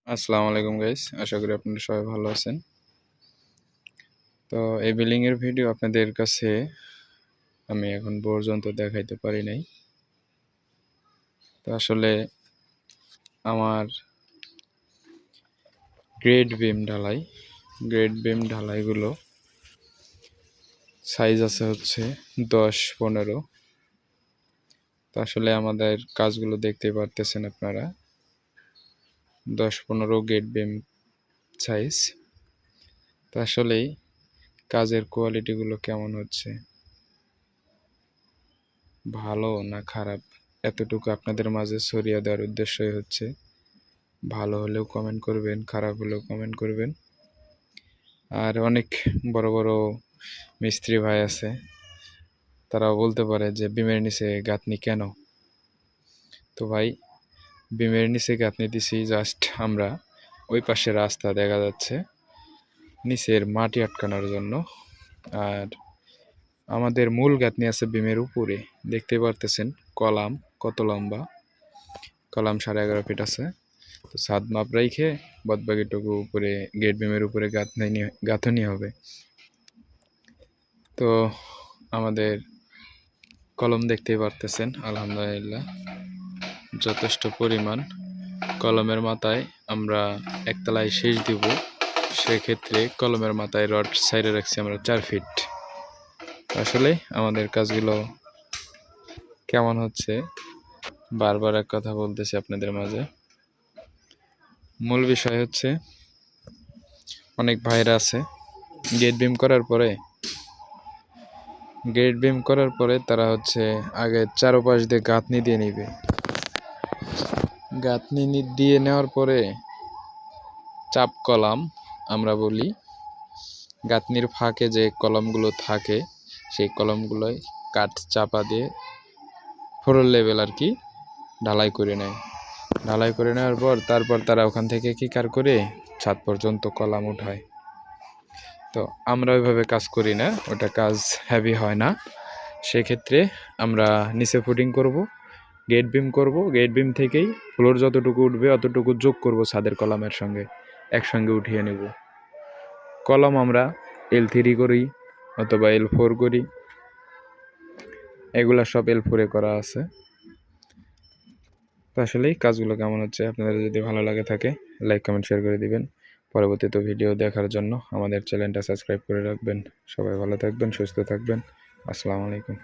আসসালামু আলাইকুম গাইস, আশা করি আপনারা সবাই ভালো আছেন। তো এই বিল্ডিং এর ভিডিও আপনাদের কাছে আমি এখন পর্যন্ত দেখাইতে পারি নাই। তো আসলে আমার গ্রেড বিম ঢালাইগুলো সাইজ আছে হচ্ছে 10-15। তো আসলে আমাদের কাজগুলো দেখতে পারতেছেন আপনারা, 10-15 গ্রেড বিম সাইজ। তো আসলেই কাজের কোয়ালিটিগুলো কেমন হচ্ছে, ভালো না খারাপ, এতটুকু আপনাদের মাঝে ছড়িয়ে দেওয়ার উদ্দেশ্যই হচ্ছে। ভালো হলেও কমেন্ট করবেন, খারাপ হলেও কমেন্ট করবেন। আর অনেক বড় বড় মিস্ত্রি ভাই আছে, তারাও বলতে পারে যে বিমের নিচে গাঁথনি কেন। তো ভাই, বিমের নিচে গাঁথনি দিছি জাস্ট আমরা ওই পাশে রাস্তা দেখা যাচ্ছে নিচের মাটি আটকানোর জন্য। আর আমাদের মূল গাঁথনি আছে বিমের উপরে, দেখতে পারতেছেন কলাম কত লম্বা, কলাম 11.5 ফিট আছে। তো ছাদ মাপ রাইখে বাদবাকিটুকু উপরে গেট বিমের উপরে গাঁথনি হবে। তো আমাদের কলম দেখতেই পারতেছেন, আলহামদুলিল্লাহ যথেষ্ট পরিমাণ। কলমের মাথায় আমরা একতলায় শেষ দিব, সেক্ষেত্রে কলমের মাথায় রড সাইডে রাখছি আমরা 4 ফিট। আসলে আমাদের কাজগুলো কেমন হচ্ছে, বারবার এক কথা বলতেছি আপনাদের মাঝে। মূল বিষয় হচ্ছে, অনেক ভাইরা আছে গেট বিম করার পরে তারা হচ্ছে আগে চারপাশ দিয়ে গাঁথনি দিয়ে নিবে। গাঁথনি দিয়ে নেওয়ার পরে চাপ কলাম আমরা বলি, গাঁথনির ফাঁকে যে কলমগুলো থাকে সেই কলমগুলোয় কাঠ চাপা দিয়ে ফ্লোর লেভেল আর কি ঢালাই করে নেয়। ঢালাই করে নেওয়ার পর তারপর তারা ওখান থেকে কিকার করে ছাদ পর্যন্ত কলাম উঠায়। তো আমরা ওইভাবে কাজ করি না, ওটা কাজ হেভি হয় না। সেক্ষেত্রে আমরা নিচে ফুটিং করব, গেট বিম করব, গেট বিম থেকেই ফ্লোর যতটুকু উঠবে অতটুকু যোগ করব ছাদের কলামের সঙ্গে, একসঙ্গে উঠিয়ে নেব। কলম আমরা L3 করি অথবা L4 করি, এগুলা সব L4-এ করা আছে। তো আসলেই কাজগুলো কেমন হচ্ছে, আপনাদের যদি ভালো লাগে থাকে লাইক কমেন্ট শেয়ার করে দিবেন। পরবর্তীতে ভিডিও দেখার জন্য আমাদের চ্যানেলটা সাবস্ক্রাইব করে রাখবেন। সবাই ভালো থাকবেন, সুস্থ থাকবেন। আসসালামু আলাইকুম।